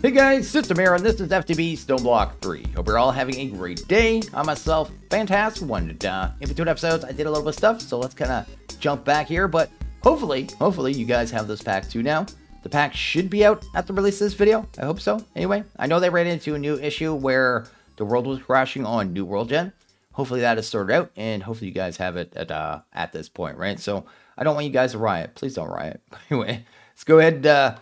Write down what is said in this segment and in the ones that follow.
Hey guys, System here, and this is FTB Stoneblock 3. Hope you're all having a great day. I myself, fantastic one. In between episodes, I did a little bit of stuff, so let's kind of jump back here. But hopefully you guys have this pack too now. The pack should be out at the release of this video. I hope so. Anyway, I know they ran into a new issue where the world was crashing on New World Gen. Hopefully that is sorted out, and hopefully you guys have it at this point, right? So I don't want you guys to riot. Please don't riot. Anyway, let's go ahead and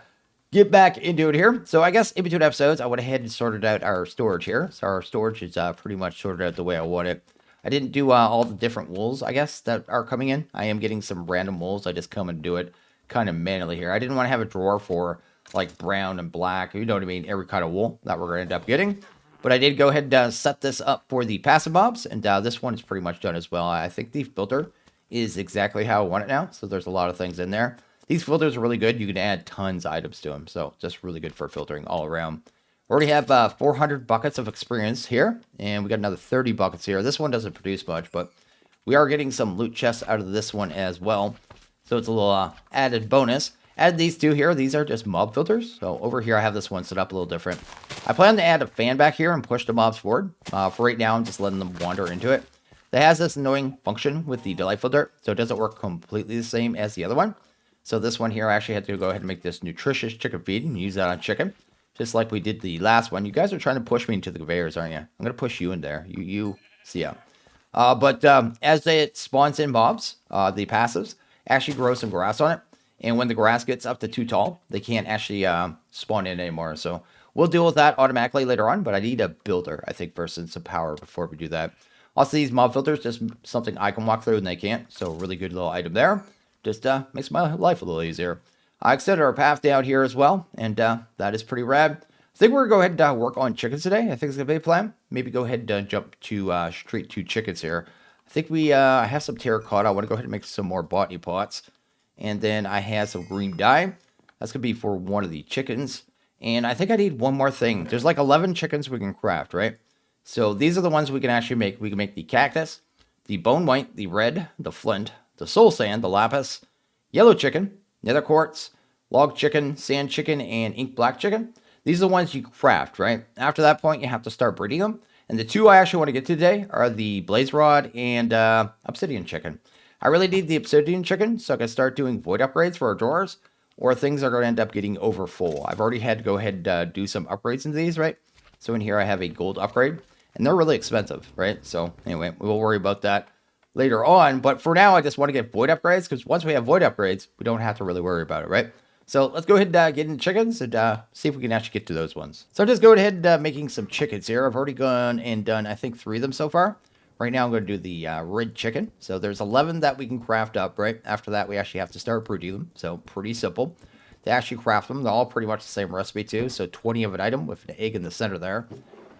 get back into it here. So I guess in between episodes, I went ahead and sorted out our storage here. So our storage is pretty much sorted out the way I want it. I didn't do all the different wools, I guess, that are coming in. I am getting some random wools. I just come and do it kind of manually here. I didn't want to have a drawer for like brown and black, you know what I mean, every kind of wool that we're going to end up getting. But I did go ahead and set this up for the passive mobs, and this one is pretty much done as well. I think the filter is exactly how I want it now. So there's a lot of things in there. These filters are really good. You can add tons of items to them. So just really good for filtering all around. Already have 400 buckets of experience here. And we got another 30 buckets here. This one doesn't produce much, but we are getting some loot chests out of this one as well. So it's a little added bonus. Add these two here. These are just mob filters. So over here, I have this one set up a little different. I plan to add a fan back here and push the mobs forward. For right now, I'm just letting them wander into it. It has this annoying function with the delightful dirt. So it doesn't work completely the same as the other one. So this one here, I actually had to go ahead and make this nutritious chicken feed and use that on chicken, just like we did the last one. You guys are trying to push me into the conveyors, aren't you? I'm going to push you in there. You see ya. But as it spawns in mobs, the passives actually grow some grass on it. And when the grass gets up to too tall, they can't actually spawn in anymore. So we'll deal with that automatically later on, but I need a builder, I think, versus some power before we do that. Also, these mob filters, just something I can walk through and they can't. So really good little item there. Just makes my life a little easier. I extended our path down here as well, and that is pretty rad. I think we're going to go ahead and work on chickens today. I think it's going to be a plan. Maybe go ahead and jump to straight to chickens here. I think we have some terracotta. I want to go ahead and make some more botany pots. And then I have some green dye. That's going to be for one of the chickens. And I think I need one more thing. There's like 11 chickens we can craft, right? So these are the ones we can actually make. We can make the cactus, the bone white, the red, the flint, the soul sand, the lapis, yellow chicken, nether quartz, log chicken, sand chicken, and ink black chicken. These are the ones you craft, right? After that point, you have to start breeding them. And the two I actually want to get to today are the blaze rod and obsidian chicken. I really need the obsidian chicken so I can start doing void upgrades for our drawers, or things are going to end up getting over full. I've already had to go ahead and do some upgrades into these, right? So in here I have a gold upgrade, and they're really expensive, right? So anyway, we will worry about that later on, but for now I just want to get void upgrades, because once we have void upgrades, we don't have to really worry about it, right? So let's go ahead and get into chickens and see if we can actually get to those ones. So I'm just going ahead and making some chickens here. I've already gone and done, I think, 3 of them so far. Right now I'm going to do the red chicken. So there's 11 that we can craft up, right? After that, we actually have to start breeding them. So pretty simple to actually craft them. They're all pretty much the same recipe too. So 20 of an item with an egg in the center there.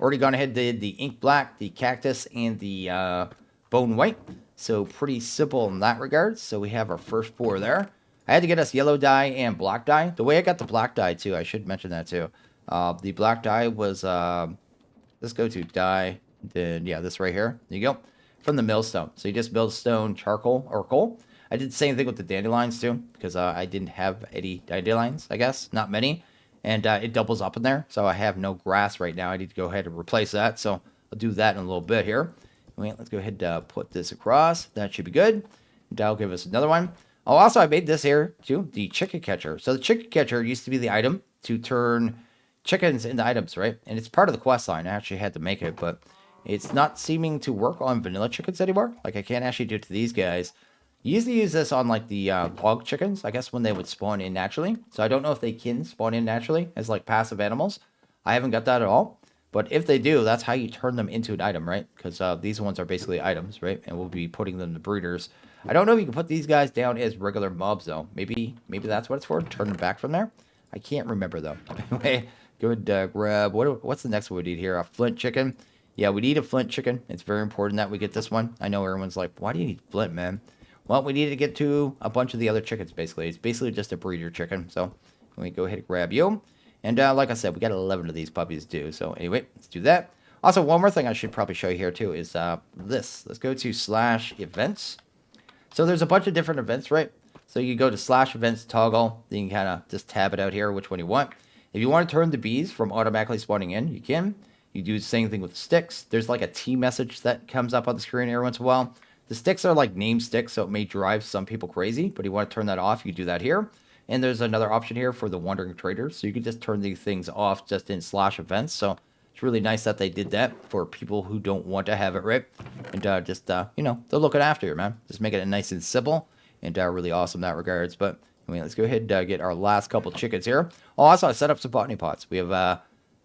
Already gone ahead and did the ink black, the cactus, and the bone white. So pretty simple in that regard. So we have our first 4 there. I had to get us yellow dye and black dye. The way I got the black dye too, I should mention that too. The black dye was, let's go to dye. Then yeah, this right here. There you go. From the millstone. So you just build stone, charcoal, or coal. I did the same thing with the dandelions too, because I didn't have any dandelions, I guess. Not many. And it doubles up in there. So I have no grass right now. I need to go ahead and replace that. So I'll do that in a little bit here. Wait, let's go ahead and put this across. That should be good. That'll give us another one. Oh, also, I made this here, too, the chicken catcher. So the chicken catcher used to be the item to turn chickens into items, right? And it's part of the quest line. I actually had to make it, but it's not seeming to work on vanilla chickens anymore. Like, I can't actually do it to these guys. You used to use this on, like, the hog chickens, I guess, when they would spawn in naturally. So I don't know if they can spawn in naturally as, like, passive animals. I haven't got that at all. But if they do, that's how you turn them into an item, right? Because these ones are basically items, right? And we'll be putting them to breeders. I don't know if you can put these guys down as regular mobs, though. Maybe that's what it's for. Turn them back from there. I can't remember, though. Anyway, go ahead, grab... What's the next one we need here? A flint chicken. Yeah, we need a flint chicken. It's very important that we get this one. I know everyone's like, why do you need flint, man? Well, we need to get to a bunch of the other chickens, basically. It's basically just a breeder chicken. So let me go ahead and grab you. And like I said, we got 11 of these puppies too. So anyway, let's do that. Also, one more thing I should probably show you here too is this. Let's go to /events. So there's a bunch of different events, right? So you go to /events toggle. Then you can kind of just tab it out here, which one you want. If you want to turn the bees from automatically spawning in, you can. You do the same thing with sticks. There's like a T message that comes up on the screen every once in a while. The sticks are like name sticks, so it may drive some people crazy, but if you want to turn that off, you do that here. And there's another option here for the wandering traders, so you can just turn these things off just in /events. So it's really nice that they did that for people who don't want to have it, right? And just, you know, they're looking after you, man. Just making it nice and simple and really awesome in that regards. But anyway, let's go ahead and get our last couple chickens here. Oh, also, I set up some botany pots. We have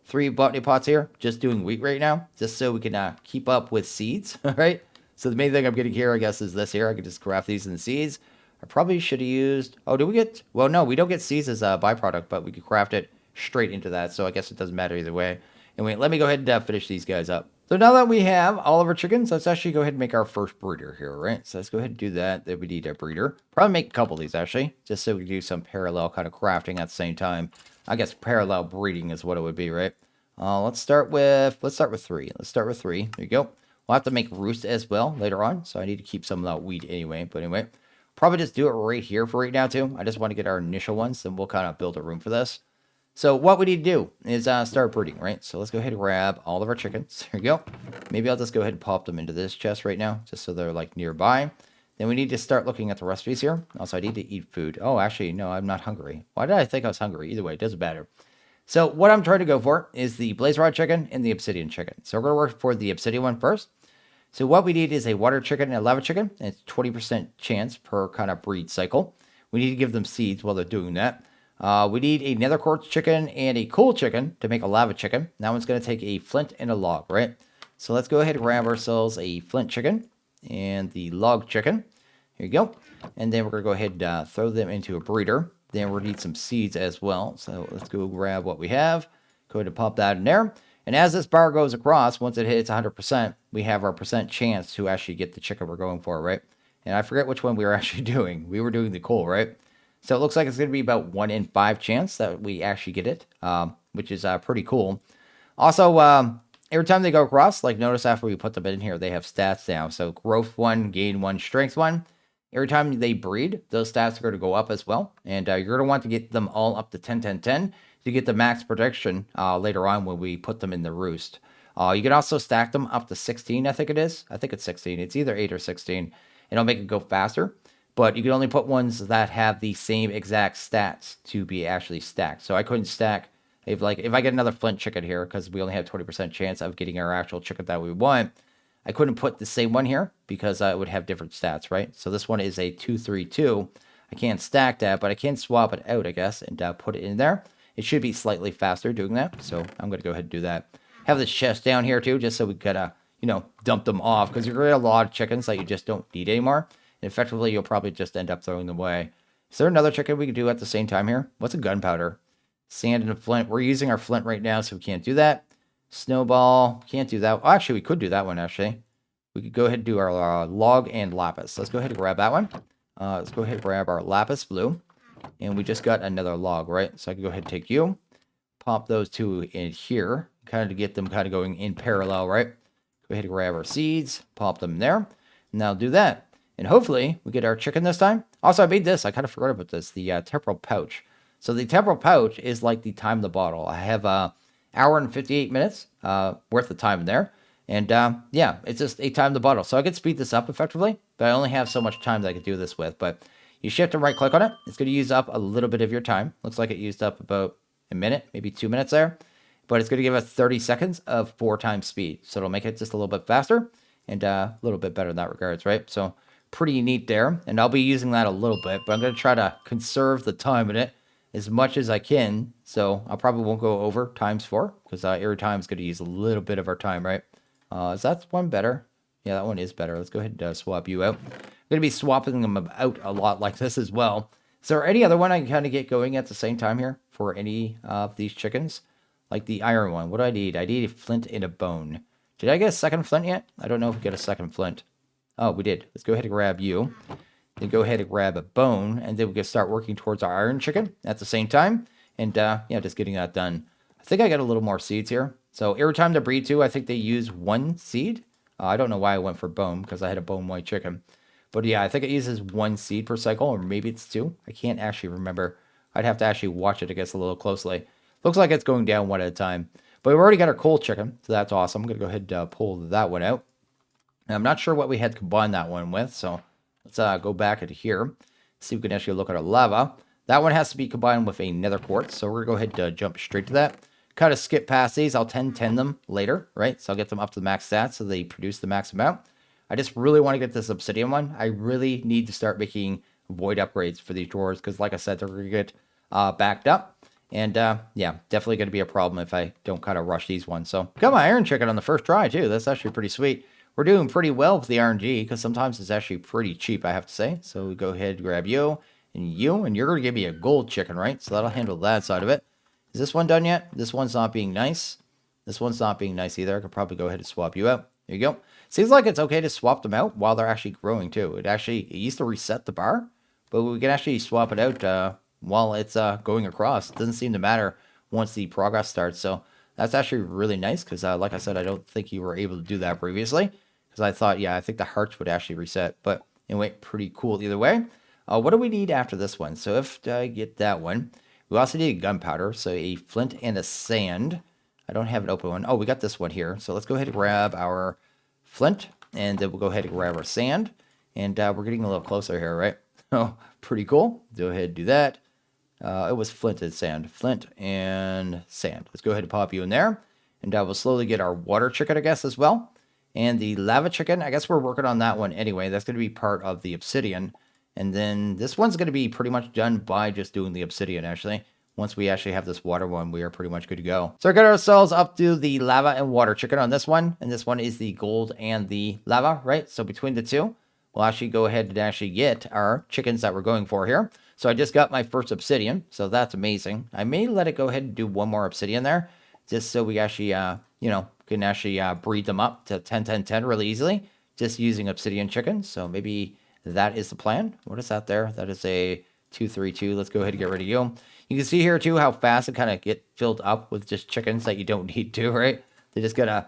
3 botany pots here, just doing wheat right now, just so we can keep up with seeds, right? So the main thing I'm getting here, I guess, is this here. I can just craft these in the seeds. I probably should have used... Oh, do we get... Well, no, we don't get seeds as a byproduct, but we could craft it straight into that, so I guess it doesn't matter either way. Anyway, let me go ahead and finish these guys up. So now that we have all of our chickens, let's actually go ahead and make our first breeder here, right? So let's go ahead and do that. Then we need a breeder. Probably make a couple of these, actually, just so we can do some parallel kind of crafting at the same time. I guess parallel breeding is what it would be, right? Let's start with 3. Let's start with 3. There you go. We'll have to make roost as well later on, so I need to keep some of that wheat anyway. But anyway, probably just do it right here for right now too. I just want to get our initial ones, then we'll kind of build a room for this. So what we need to do is start breeding, right? So let's go ahead and grab all of our chickens. There you go. Maybe I'll just go ahead and pop them into this chest right now, just so they're like nearby. Then we need to start looking at the recipes here. Also, I need to eat food. Oh, actually, no, I'm not hungry. Why did I think I was hungry? Either way, it doesn't matter. So what I'm trying to go for is the blaze rod chicken and the obsidian chicken. So we're going to work for the obsidian one first. So what we need is a water chicken and a lava chicken. And it's 20% chance per kind of breed cycle. We need to give them seeds while they're doing that. We need a nether quartz chicken and a coal chicken to make a lava chicken. That one's going to take a flint and a log, right? So let's go ahead and grab ourselves a flint chicken and the log chicken. Here you go. And then we're going to go ahead and throw them into a breeder. Then we'll need some seeds as well. So let's go grab what we have. Go ahead and pop that in there. And as this bar goes across, once it hits 100%, we have our percent chance to actually get the chicken we're going for, right? And I forget which one we were actually doing. We were doing the coal, right? So it looks like it's going to be about 1 in 5 chance that we actually get it, which is pretty cool. Also, every time they go across, like notice after we put them in here, they have stats now. So growth 1, gain 1, strength 1. Every time they breed, those stats are going to go up as well. And you're going to want to get them all up to 10, 10, 10 to get the max protection later on when we put them in the roost. You can also stack them up to 16, I think it is. I think it's 16. It's either 8 or 16. It'll make it go faster. But you can only put ones that have the same exact stats to be actually stacked. So I couldn't stack, if I get another flint chicken here, because we only have 20% chance of getting our actual chicken that we want, I couldn't put the same one here because it would have different stats, right? So this one is a 232. I can't stack that, but I can swap it out, I guess, and put it in there. It should be slightly faster doing that, so I'm going to go ahead and do that. Have this chest down here, too, just so we could, dump them off, because you're going to get a lot of chickens that you just don't need anymore. And effectively, you'll probably just end up throwing them away. Is there another chicken we can do at the same time here? What's a gunpowder? Sand and a flint. We're using our flint right now, so we can't do that. Snowball. Can't do that. Oh, actually, we could do that one, actually. We could go ahead and do our log and lapis. Let's go ahead and grab that one. Let's go ahead and grab our lapis blue. And we just got another log, right? So I can go ahead and take you. Pop those two in here. Kind of get them kind of going in parallel, right? Go ahead and grab our seeds. Pop them there. Now do that. And hopefully we get our chicken this time. Also, I made this. I kind of forgot about this. The temporal pouch. So the temporal pouch is like the time of the bottle. I have hour and 58 minutes worth of time in there. And yeah, it's just a time of the bottle. So I could speed this up effectively, but I only have so much time that I could do this with. But you shift and right click on it. It's going to use up a little bit of your time. Looks like it used up about a minute, maybe 2 minutes there. But it's going to give us 30 seconds of 4 times speed. So it'll make it just a little bit faster and a little bit better in that regards, right? So pretty neat there. And I'll be using that a little bit, but I'm going to try to conserve the time in it as much as I can. So I probably won't go over ×4 because every time is going to use a little bit of our time, right? Is that one better? Yeah, that one is better. Let's go ahead and swap you out. I'm going to be swapping them out a lot like this as well. Is there any other one I can kind of get going at the same time here for any of these chickens? Like the iron one. What do I need? I need a flint and a bone. Did I get a second flint yet? I don't know if we get a second flint. Oh, we did. Let's go ahead and grab you. Then go ahead and grab a bone. And then we can start working towards our iron chicken at the same time. And yeah, just getting that done. I think I got a little more seeds here. So every time they breed too, I think they use 1 seed. I don't know why I went for bone because I had a bone white chicken. But yeah, I think it uses 1 seed per cycle, or maybe it's 2. I can't actually remember. I'd have to actually watch it, I guess, a little closely. looks like it's going down one at a time. But we've already got our cold chicken, so that's awesome. I'm going to go ahead and pull that one out. And I'm not sure what we had combined that one with, so let's go back into here. See if we can actually look at our lava. That one has to be combined with a nether quartz, so we're going to go ahead and jump straight to that. Kind of skip past these. I'll 10 them later, right? So I'll get them up to the max stats so they produce the max amount. I just really want to get this obsidian one. I really need to start making void upgrades for these drawers because, like I said, they're going to get backed up. And, yeah, definitely going to be a problem if I don't kind of rush these ones. So got my iron chicken on the first try, too. That's actually pretty sweet. We're doing pretty well with the RNG because sometimes it's actually pretty cheap, I have to say. So we go ahead and grab you, and you're going to give me a gold chicken, right? So that'll handle that side of it. Is this one done yet? This one's not being nice. This one's not being nice either. I could probably go ahead and swap you out. There you go. Seems like it's okay to swap them out while they're actually growing too. It used to reset the bar, but we can actually swap it out while it's going across. It doesn't seem to matter once the progress starts. So that's actually really nice because, like I said, I don't think you were able to do that previously because I thought, yeah, I think the hearts would actually reset. But anyway, pretty cool either way. What do we need after this one? So if I get that one, we also need gunpowder, so a flint and a sand. I don't have an open one. Oh, we got this one here. So let's go ahead and grab our flint, and then we'll go ahead and grab our sand. And we're getting a little closer here, right? Oh, pretty cool. Go ahead and do that. It was flint and sand. Flint and sand. Let's go ahead and pop you in there. And we'll slowly get our water chicken, I guess, as well. And the lava chicken, I guess we're working on that one anyway. That's going to be part of the obsidian. And then this one's going to be pretty much done by just doing the obsidian, actually. Once we actually have this water one, we are pretty much good to go. So we got ourselves up to the lava and water chicken on this one. And this one is the gold and the lava, right? So between the two, we'll actually go ahead and actually get our chickens that we're going for here. So I just got my first obsidian. So that's amazing. I may let it go ahead and do one more obsidian there. Just so we actually, can actually breed them up to 10-10-10 really easily. Just using obsidian chickens. So maybe that is the plan. What is that there? That is a 232. Let's go ahead and get rid of you. You can see here too how fast it kind of get filled up with just chickens that you don't need to, right? They just gotta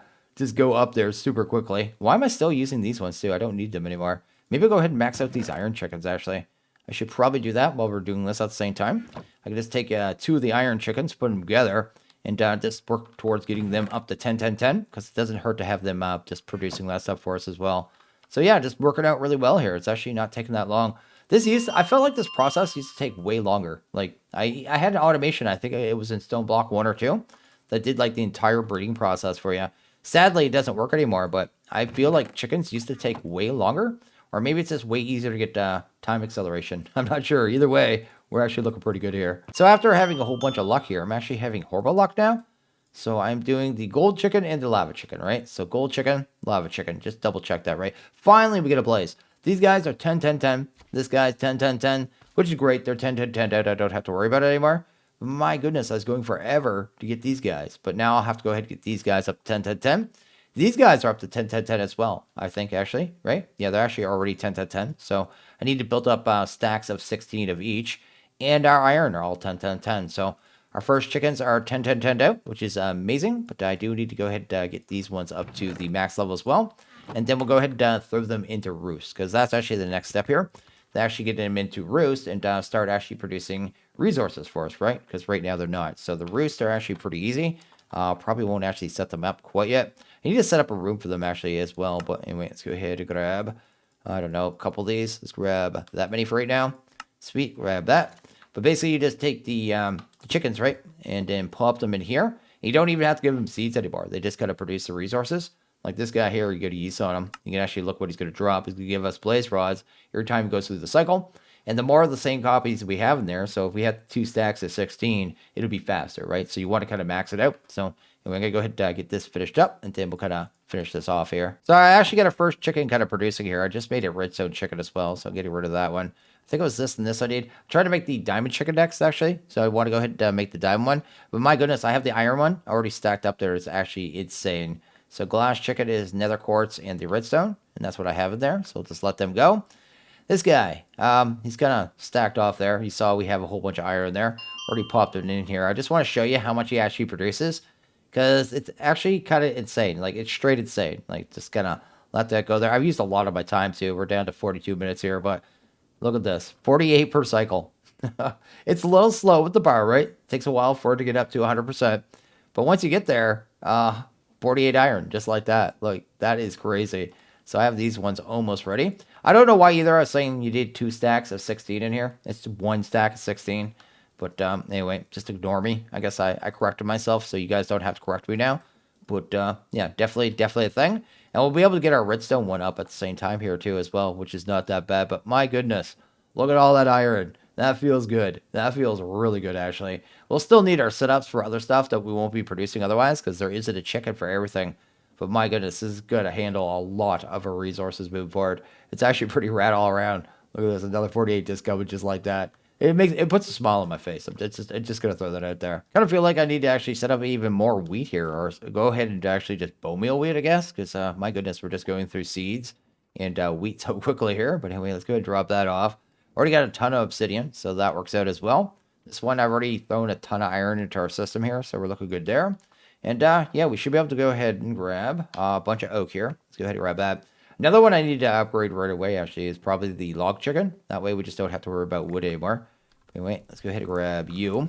go up there super quickly. Why am I still using these ones too? I don't need them anymore. Maybe I'll go ahead and max out these iron chickens actually. I should probably do that while we're doing this at the same time. I can just take two of the iron chickens, put them together, and just work towards getting them up to 10-10-10 because it doesn't hurt to have them just producing that stuff for us as well. So yeah, just working out really well here. It's actually not taking that long. I felt like this process used to take way longer. Like I had an automation, I think it was in Stoneblock 1 or 2, that did like the entire breeding process for you. Sadly, it doesn't work anymore, but I feel like chickens used to take way longer, or maybe it's just way easier to get time acceleration. I'm not sure. Either way, we're actually looking pretty good here. So after having a whole bunch of luck here, I'm actually having horrible luck now. So I'm doing the gold chicken and the lava chicken, right? So gold chicken, lava chicken. Just double check that, right? Finally, we get a blaze. These guys are 10-10-10. This guy's 10-10-10, which is great. They're 10-10-10. I don't have to worry about it anymore. My goodness, I was going forever to get these guys. But now I'll have to go ahead and get these guys up to 10-10-10. These guys are up to 10-10-10 as well, I think, actually, right? Yeah, they're actually already 10-10-10. So I need to build up stacks of 16 of each. And our iron are all 10-10-10. So our first chickens are 10-10-10 out, which is amazing. But I do need to go ahead and get these ones up to the max level as well. And then we'll go ahead and throw them into roost, because that's actually the next step here. To actually get them into roost and start actually producing resources for us, right? Because right now they're not. So the roosts are actually pretty easy. Probably won't actually set them up quite yet. I need to set up a room for them actually as well. But anyway, let's go ahead and grab, I don't know, a couple of these. Let's grab that many for right now. Sweet, grab that. But basically you just take the chickens, right? And then plop them in here. You don't even have to give them seeds anymore. They just got to produce the resources. Like this guy here, you get a yeast on him. You can actually look what he's going to drop. He's going to give us blaze rods every time he goes through the cycle. And the more of the same copies we have in there, so if we have 2 stacks of 16, it'll be faster, right? So you want to kind of max it out. So we're going to go ahead and get this finished up, and then we'll kind of finish this off here. So I actually got a first chicken kind of producing here. I just made a redstone chicken as well, so I'm getting rid of that one. I think it was this and this I need. I'm trying to make the diamond chicken next, actually. So I want to go ahead and make the diamond one. But my goodness, I have the iron one already stacked up there. It's actually insane. So glass chicken is nether quartz and the redstone, and that's what I have in there. So we'll just let them go. This guy, he's kind of stacked off there. You saw we have a whole bunch of iron there. Already popped it in here. I just want to show you how much he actually produces, because it's actually kind of insane. Like, it's straight insane. Like, just gonna let that go there. I've used a lot of my time too. We're down to 42 minutes here, but look at this. 48 per cycle. It's a little slow with the bar, right? Takes a while for it to get up to 100%. But once you get there, 48 iron, just like that. Like, that is crazy. So I have these ones almost ready. I don't know why either. I was saying you did 2 stacks of 16 in here. It's 1 stack of 16. But anyway, just ignore me. I guess I corrected myself, so you guys don't have to correct me now. But yeah, definitely a thing. And we'll be able to get our redstone one up at the same time here too as well, which is not that bad. But my goodness, look at all that iron. That feels good. That feels really good, actually. We'll still need our setups for other stuff that we won't be producing otherwise, because there isn't a chicken for everything. But my goodness, this is going to handle a lot of our resources moving forward. It's actually pretty rad all around. Look at this, another 48 disc coming just like that. It puts a smile on my face. I'm just gonna throw that out there. Kind of feel like I need to actually set up even more wheat here, or go ahead and actually just bone meal wheat, I guess, because my goodness, we're just going through seeds and wheat so quickly here. But anyway, let's go ahead and drop that off. Already got a ton of obsidian, so that works out as well. This one I've already thrown a ton of iron into our system here, so we're looking good there. And yeah, we should be able to go ahead and grab a bunch of oak here. Let's go ahead and grab that. Another one I need to upgrade right away, actually, is probably the log chicken. That way we just don't have to worry about wood anymore. Anyway, let's go ahead and grab you.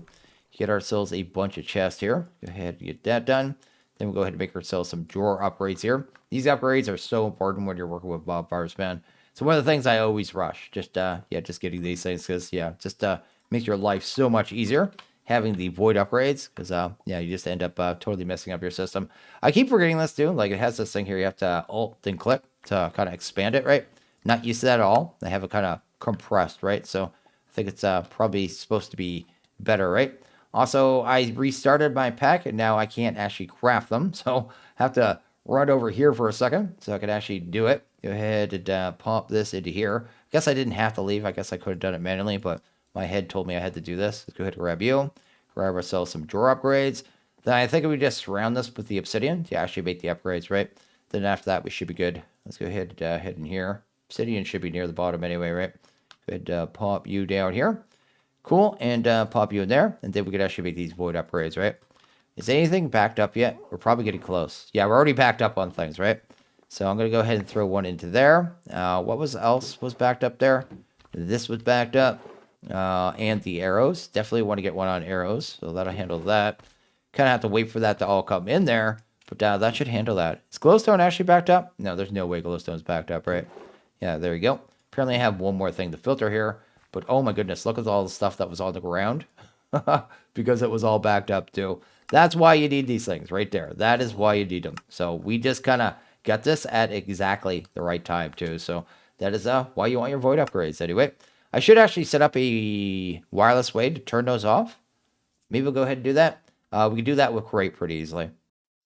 Get ourselves a bunch of chests here. Go ahead and get that done. Then we'll go ahead and make ourselves some drawer upgrades here. These upgrades are so important when you're working with mob bars, man. So one of the things I always rush, just getting these things, because just makes your life so much easier having the void upgrades, because yeah, you just end up totally messing up your system. I keep forgetting this too. Like, it has this thing here, you have to alt then click to kind of expand it, right? Not used to that at all. They have it kind of compressed, right? So I think it's probably supposed to be better, right? Also, I restarted my pack and now I can't actually craft them, so I have to run over here for a second so I can actually do it. Go ahead and pop this into here. I guess I didn't have to leave. I guess I could have done it manually, but my head told me I had to do this. Let's go ahead and grab you. Grab ourselves some drawer upgrades. Then I think we just surround this with the obsidian to actually make the upgrades, right? Then after that, we should be good. Let's go ahead and head in here. Obsidian should be near the bottom anyway, right? Go ahead and pop you down here. Cool, and pop you in there. And then we could actually make these void upgrades, right? Is anything backed up yet? We're probably getting close. Yeah, we're already backed up on things, right? So I'm going to go ahead and throw one into there. What else was backed up there? This was backed up. And the arrows. Definitely want to get one on arrows. So that'll handle that. Kind of have to wait for that to all come in there. But that should handle that. Is glowstone actually backed up? No, there's no way glowstone's backed up, right? Yeah, there you go. Apparently I have one more thing to filter here. But oh my goodness, look at all the stuff that was on the ground. Because it was all backed up too. That's why you need these things right there. That is why you need them. So we just kind of got this at exactly the right time too. So that is why you want your void upgrades anyway. I should actually set up a wireless way to turn those off. Maybe we'll go ahead and do that. We can do that with Crate pretty easily.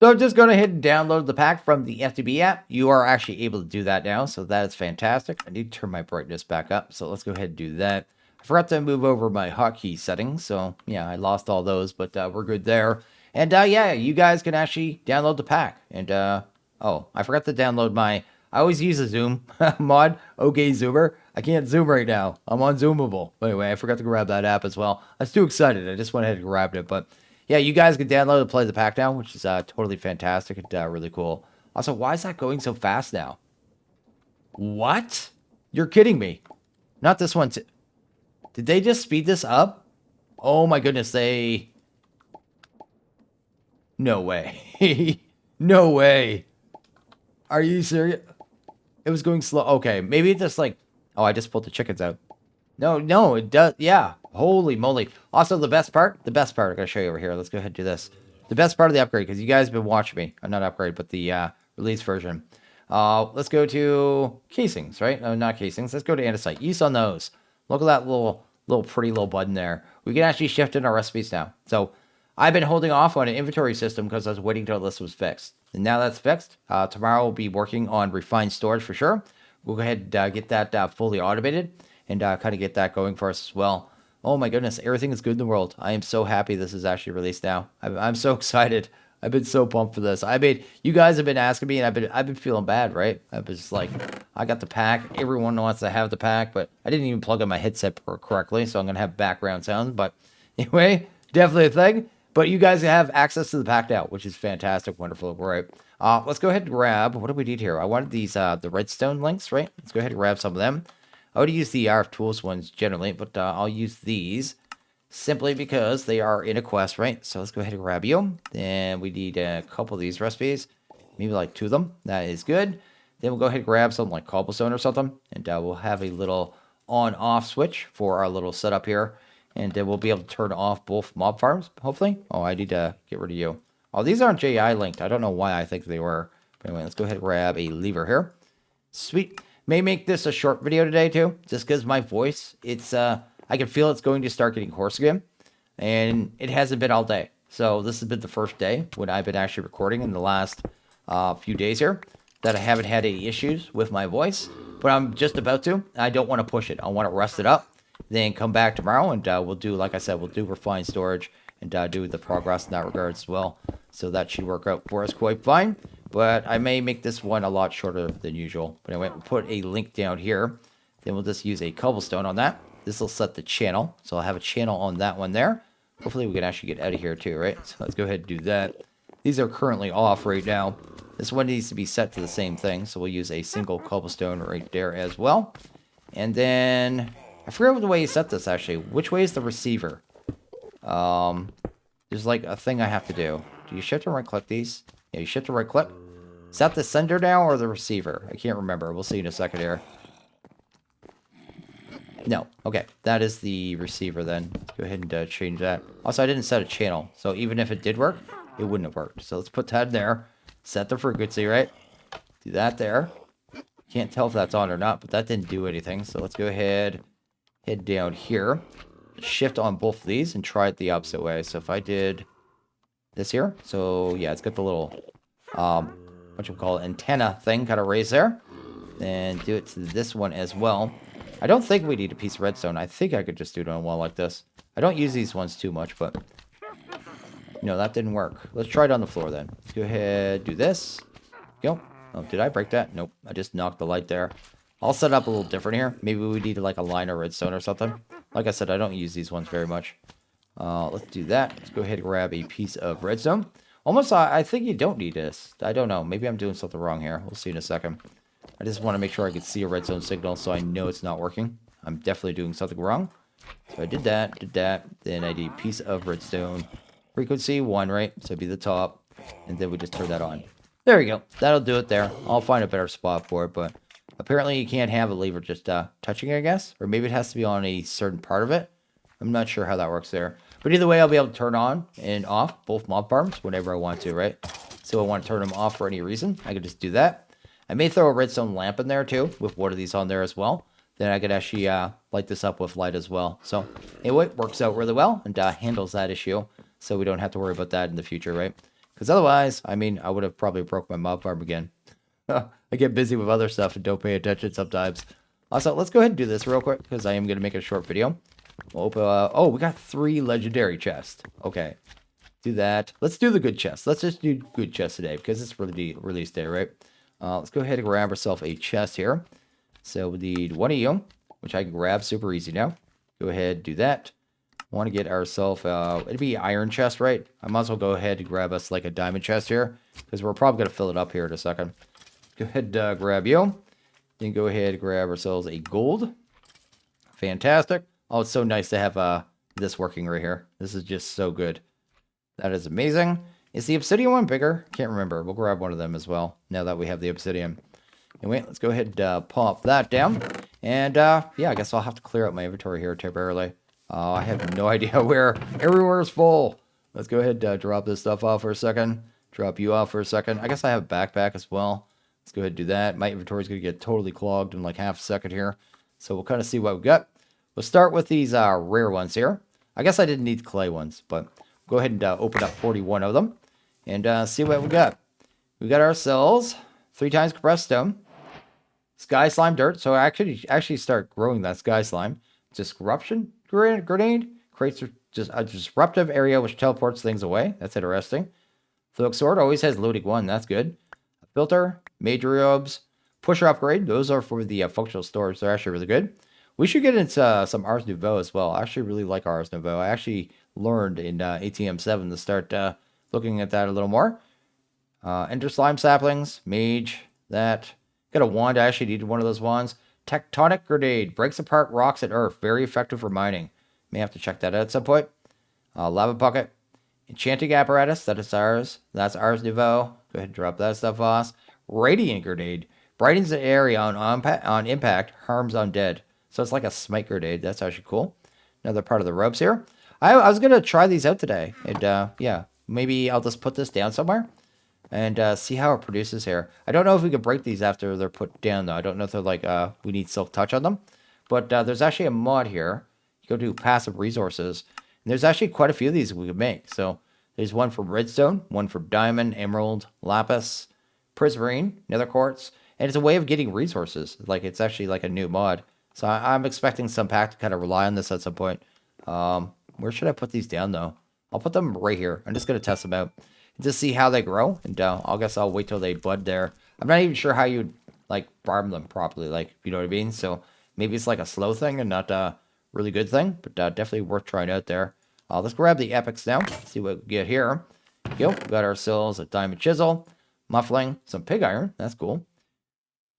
So I'm just going to hit and download the pack from the FTB app. You are actually able to do that now, so that is fantastic. I need to turn my brightness back up, so let's go ahead and do that. I forgot to move over my hotkey settings, so yeah, I lost all those, but we're good there. And yeah, you guys can actually download the pack. And oh, I forgot to download my... I always use a Zoom mod, OK Zoomer. I can't Zoom right now. I'm on Zoomable. But anyway, I forgot to grab that app as well. I was too excited. I just went ahead and grabbed it. But yeah, you guys can download and play the pack now, which is totally fantastic and really cool. Also, why is that going so fast now? What? You're kidding me. Not this one. Did they just speed this up? Oh my goodness, they... No way. No way. Are you serious? It was going slow. Okay, maybe it's just like... Oh, I just pulled the chickens out. No, it does. Yeah. Holy moly. Also, the best part I'm going to show you over here. Let's go ahead and do this. The best part of the upgrade, because you guys have been watching me. Not upgrade, but the release version. Let's go to casings, right? No, not casings. Let's go to andesite. Use on those. Look at that little pretty little button there. We can actually shift in our recipes now. So I've been holding off on an inventory system because I was waiting until this was fixed. And now that's fixed. Tomorrow we'll be working on refined storage for sure. We'll go ahead and get that fully automated and kind of get that going for us as well. Oh my goodness, everything is good in the world. I am so happy this is actually released now. I'm so excited. I've been so pumped for this. I mean, you guys have been asking me, and I've been feeling bad, right? I was just like, I got the pack. Everyone wants to have the pack, but I didn't even plug in my headset correctly, so I'm gonna have background sounds. But anyway, definitely a thing. But you guys have access to the pack now, which is fantastic, wonderful, right? Let's go ahead and grab. What do we need here? I wanted these the redstone links, right? Let's go ahead and grab some of them. I would use the RF Tools ones generally, but I'll use these simply because they are in a quest, right? So let's go ahead and grab you. Then we need a couple of these recipes, maybe like 2 of them. That is good. Then we'll go ahead and grab something like cobblestone or something, and we'll have a little on-off switch for our little setup here, and then we'll be able to turn off both mob farms, hopefully. Oh, I need to get rid of you. Oh, these aren't JI linked. I don't know why I think they were. But anyway, let's go ahead and grab a lever here. Sweet. May make this a short video today too, just because my voice, it's I can feel it's going to start getting hoarse again, and it hasn't been all day. So this has been the first day when I've been actually recording in the last few days here that I haven't had any issues with my voice, but I'm just about to. I don't want to push it. I want to rest it up, then come back tomorrow, and we'll do, like I said, we'll do refined storage and do the progress in that regard as well. So that should work out for us quite fine. But I may make this one a lot shorter than usual. But anyway, we'll put a link down here. Then we'll just use a cobblestone on that. This will set the channel. So I'll have a channel on that one there. Hopefully we can actually get out of here too, right? So let's go ahead and do that. These are currently off right now. This one needs to be set to the same thing. So we'll use a single cobblestone right there as well. And then, I forget the way you set this actually. Which way is the receiver? There's like a thing I have to do. Do you shift and right click these? Yeah, you shift and right click. Is that the sender now or the receiver? I can't remember. We'll see in a second here. No. Okay. That is the receiver then. Let's go ahead and change that. Also, I didn't set a channel. So even if it did work, it wouldn't have worked. So let's put that in there. Set the frequency, right? Do that there. Can't tell if that's on or not, but that didn't do anything. So let's go ahead, head down here. Shift on both of these and try it the opposite way. So if I did this here. So yeah, it's got the little... what you call it, antenna thing kind of raised there. Then do it to this one as well. I don't think we need a piece of redstone. I think I could just do it on a wall like this. I don't use these ones too much, but no, that didn't work. Let's try it on the floor then. Let's go ahead, do this. Go. Oh, did I break that? Nope. I just knocked the light there. I'll set up a little different here. Maybe we need like a line of redstone or something. Like I said, I don't use these ones very much. Let's do that. Let's go ahead and grab a piece of redstone. Almost, I think you don't need this. I don't know. Maybe I'm doing something wrong here. We'll see in a second. I just want to make sure I can see a redstone signal so I know it's not working. I'm definitely doing something wrong. So I did that. Then I did a piece of redstone. Frequency 1, right? So it'd be the top. And then we just turn that on. There we go. That'll do it there. I'll find a better spot for it, but apparently you can't have a lever just touching it, I guess. Or maybe it has to be on a certain part of it. I'm not sure how that works there. But either way, I'll be able to turn on and off both mob farms whenever I want to, right? So I want to turn them off for any reason. I can just do that. I may throw a redstone lamp in there too, with one of these on there as well. Then I could actually light this up with light as well. So anyway, it works out really well and handles that issue. So we don't have to worry about that in the future, right? Because otherwise, I mean, I would have probably broke my mob farm again. I get busy with other stuff and don't pay attention sometimes. Also, let's go ahead and do this real quick because I am going to make a short video. We'll open, oh, we got 3 legendary chests. Okay. Do that. Let's do the good chest. Let's just do good chest today because it's really release day, right? Let's go ahead and grab ourselves a chest here. So we need 1 of you, which I can grab super easy now. Go ahead, do that. Want to get ourselves, it'd be iron chest, right? I might as well go ahead and grab us like a diamond chest here because we're probably going to fill it up here in a second. Go ahead, grab you. Then go ahead and grab ourselves a gold. Fantastic. Oh, it's so nice to have this working right here. This is just so good. That is amazing. Is the obsidian one bigger? Can't remember. We'll grab one of them as well now that we have the obsidian. Anyway, let's go ahead and pop that down. And yeah, I guess I'll have to clear out my inventory here temporarily. I have no idea where. Everywhere is full. Let's go ahead and drop this stuff off for a second. Drop you off for a second. I guess I have a backpack as well. Let's go ahead and do that. My inventory is going to get totally clogged in like half a second here. So we'll kind of see what we've got. We'll start with these rare ones here. I guess I didn't need clay ones, but go ahead and open up 41 of them and see what we got. We got ourselves 3 times compressed stone, sky slime dirt. So I could actually start growing that sky slime. Disruption grenade creates just a disruptive area which teleports things away. That's interesting. Flux sword always has loading 1. That's good. A filter, major robes, pusher upgrade. Those are for the functional storage. They're actually really good. We should get into some Ars Nouveau as well. I actually really like Ars Nouveau. I actually learned in ATM7 to start looking at that a little more. Ender slime saplings, mage, that. Got a wand. I actually needed one of those wands. Tectonic Grenade. Breaks apart rocks and earth. Very effective for mining. May have to check that out at some point. Lava Bucket. Enchanting Apparatus. That is ours. That's Ars Nouveau. Go ahead and drop that stuff off. Radiant Grenade. Brightens the area on impact. Harms undead. So it's like a smite grenade. That's actually cool. Another part of the ropes here. I was going to try these out today. And yeah, maybe I'll just put this down somewhere and see how it produces here. I don't know if we can break these after they're put down, though. I don't know if they're like, we need silk touch on them. But there's actually a mod here. You go to passive resources. And there's actually quite a few of these we could make. So there's one for redstone, one for diamond, emerald, lapis, prismarine, nether quartz. And it's a way of getting resources. Like, it's actually like a new mod. So I'm expecting some pack to kind of rely on this at some point. Where should I put these down, though? I'll put them right here. I'm just going to test them out. Just see how they grow. And I guess I'll wait till they bud there. I'm not even sure how you'd, like, farm them properly. Like, you know what I mean? So maybe it's like a slow thing and not a really good thing. But definitely worth trying out there. Let's grab the epics now. See what we get here. Go. We got ourselves a diamond chisel. Muffling. Some pig iron. That's cool.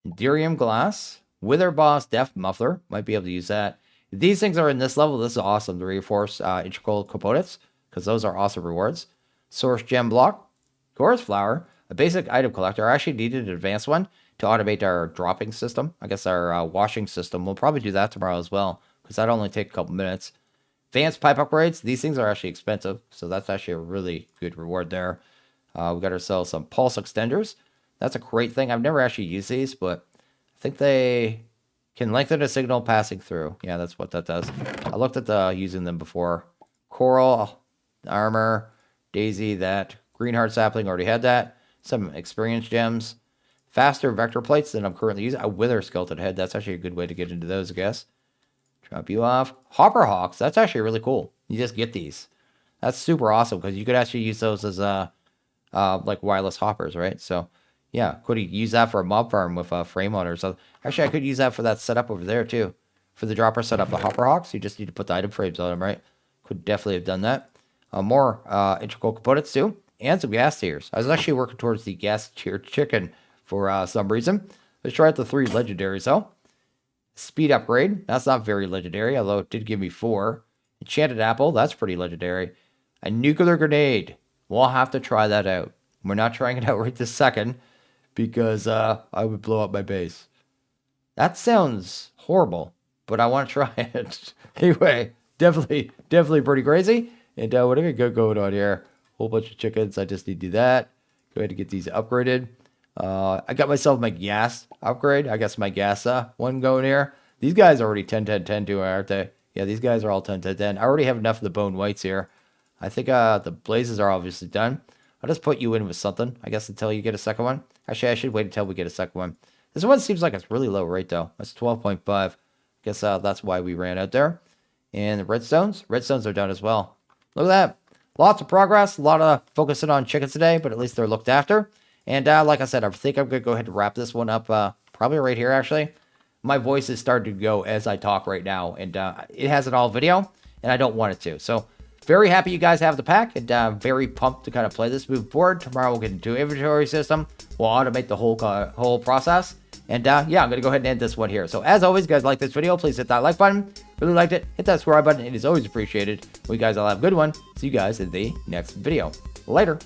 Enderium glass. Wither boss depth muffler. Might be able to use that. If these things are in this level, this is awesome to reinforce integral components, because those are awesome rewards. Source gem block. Chorus flower. A basic item collector. I actually needed an advanced one to automate our dropping system. I guess our washing system. We'll probably do that tomorrow as well, because that'll only take a couple minutes. Advanced pipe upgrades. These things are actually expensive, so that's actually a really good reward there. We got ourselves some pulse extenders. That's a great thing. I've never actually used these, but I think they can lengthen a signal passing through. Yeah, that's what that does. I looked at using them before. Coral, armor, daisy, that. Green heart sapling, already had that. Some experience gems. Faster vector plates than I'm currently using. A wither skeleton head. That's actually a good way to get into those, I guess. Drop you off. Hopper hawks. That's actually really cool. You just get these. That's super awesome, because you could actually use those as like wireless hoppers, right? So yeah, could use that for a mob farm with a frame on it or something. Actually, I could use that for that setup over there too. For the dropper setup, the hopper hawks, you just need to put the item frames on them, right? Could definitely have done that. More integral components too, and some gas tiers. I was actually working towards the gas tier chicken for some reason. Let's try out the 3 legendaries though. Speed upgrade, that's not very legendary, although it did give me 4. Enchanted apple, that's pretty legendary. A nuclear grenade, we'll have to try that out. We're not trying it out right this second, because I would blow up my base. That sounds horrible, but I want to try it. Anyway, definitely pretty crazy. And what am I going on here? Whole bunch of chickens. I just need to do that. Go ahead and get these upgraded. I got myself my gas upgrade. I got my gas one going here. These guys are already 10, 10, 10 too, aren't they? Yeah, these guys are all 10, 10, 10. I already have enough of the bone whites here. I think the blazes are obviously done. I'll just put you in with something, I guess, until you get a second one. Actually, I should wait until we get a second one. This one seems like it's really low rate, though. That's 12.5. I guess that's why we ran out there. And the redstones? Redstones are done as well. Look at that. Lots of progress. A lot of focusing on chickens today, but at least they're looked after. And like I said, I think I'm going to go ahead and wrap this one up probably right here, actually. My voice is starting to go as I talk right now, and it has an all video, and I don't want it to. So very happy you guys have the pack, and very pumped to kind of play this moving forward. Tomorrow we'll get into inventory system. We'll automate the whole process. And yeah, I'm going to go ahead and end this one here. So as always, guys, like this video, please hit that like button. Really liked it, hit that subscribe button. It is always appreciated. We guys all have a good one. See you guys in the next video. Later.